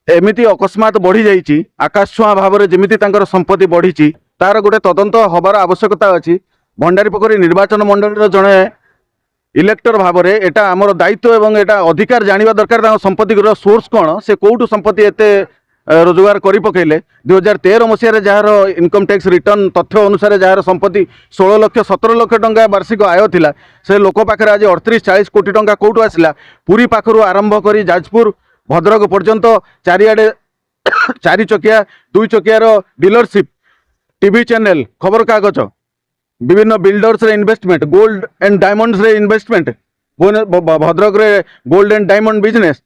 एमिति अकस्मात बढ़ी जाइए आकाश छुआ भाव में जमी संपत्ति बढ़ी तार गोटे तदंत हबार आवश्यकता अच्छी। भंडारीपोखरी निर्वाचन मंडल जड़े इलेक्टर भाव में एटा आमर दायित्व एवं एटा अधिकार जानिबा दरकार संपत्ति सोर्स कौन से कौटू संपत्ति एते रोजगार करी पकेले 2013 मसीह जार इनकम टैक्स रिटर्न तथ्य अनुसार जार संपत्ति 16 लाख 17 लाख टंका वार्षिक आय थिला से लोक पाखे आज 38-40 कोटी टंका कौटू आसला। पुरी पाखर आरंभ कर जाजपुर भद्रक पर्यंत चारिआडे 4 चकिया 2 चकियार डीलरशिप टीवी चैनल खबर कागज विभिन्न बिल्डर्स रे इन्वेस्टमेंट गोल्ड एंड डायमंड्स रे इन्वेस्टमेंट भद्रक रे गोल्ड एंड डायमंड बिजनेस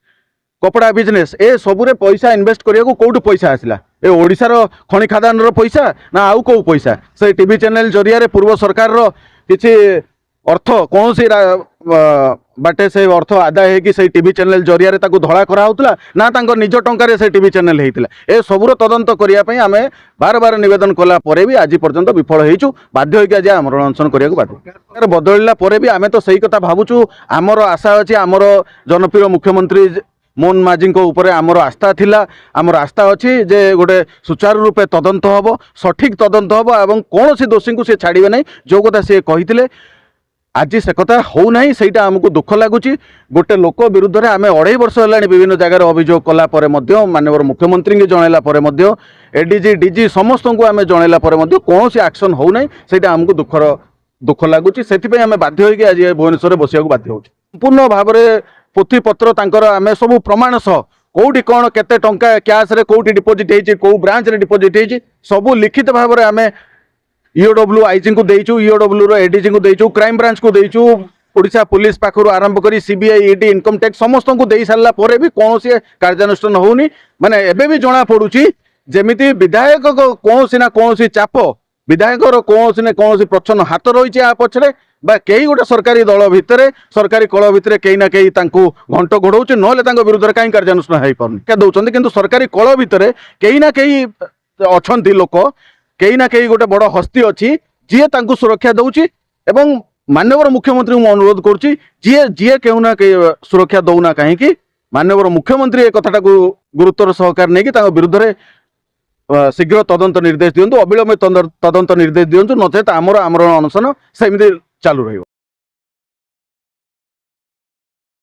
कपड़ा बिजनेस ए सबुरे पैसा इन्वेस्ट करिया कोठू पैसा आसला ए ओडिशार खनि खादान रो पैसा ना आउ को पैसा से टीवी चैनल जरिया रे पूर्व सरकार रो किछि अर्थ कौन सी बाटे से अर्थ आदाय है कि से टीवी चैनल जरिया रे ताकू धड़ा करा होतला ना तांको निज टंका से टीवी चैनल हेतिला ए सबुर तदंत करिया पई आमे बार बार निवेदन कला परे भी आज पर्यंत विफल हेचु बाध्य होइके आज आमरण अनशन करिया बाध्य बदलिला परे भी आमे तो सही कथा भाबुचु। आमर आशा अछि आमर जनप्रिय मुख्यमंत्री मोहन माझी उपरे आमर आस्था थिला आमर आस्था अच्छी जे गोटे सुचारू रूपे तदंत हम सठिक तदंत हम और कौन सी दोषी को सी छाड़े ना जो कथा सी कही आज से कथा हो ना सहीटा आमको दुख लगुच। गोटे लोक विरुद्ध में आम 2.5 वर्ष है विभिन्न जगार अभियोग कलापर माननीय मुख्यमंत्री जनइला एडीजी डीजी समस्त को आम जनइला कौन सी एक्शन हो ना सहीटा आमको दुख लगुच। से आम बाध्य होगी आज भुवनेश्वर बसिया बाध्य हो संपूर्ण भाव में पोथी पत्र तांकर आमे सब प्रमाण सह कोठी कौन केते टंका कैश रे कोठी डिपोजिट हेची को ब्रांच रे डिपोजिट हेची सब लिखित भाव में आमे ईओडब्ल्यू आईजी को देइचु ईओडब्ल्यू रो एडीजी को देइचु क्राइम ब्रांच को देइचु ओडिशा पुलिस पाखरु आरंभ करी सीबीआई ईडी इनकम टैक्स समस्त को देई सारला परे भी कौन सी कार्यानुष्ठान होउनी माने एबे भी जणा पडुची जेमिति विधायक को कौन सी ना कौन सी चाप विधायक कौन सी ना कौन सी प्रच्छन्न हाथ रही आ पछरे बा कई गोटे सरकारी दल भितर सरकारी कल भितर कई ना कई घंट घोड़ाऊँ ना विरुद्ध में कहीं कार्यानुष्ठान हो पार क्या दौरान कि सरकारी कल भितर कई ना कई अच्छा लोक कई ना कई गोटे बड़ हस्ती अच्छी जी सुरक्षा दौची एवं माननीय मुख्यमंत्री को अनुरोध करुच्ची जी जी क्यों ना कई सुरक्षा दौना कहीं माननीय मुख्यमंत्री एक कथाटा गुरुत्वर सहकार नहीं विरुद्ध में शीघ्र तदंत निर्देश दिंतु अविलंब तदंत निर्देश दिंतु नचेत आमर आमरण अनशन सेमती चालू रही।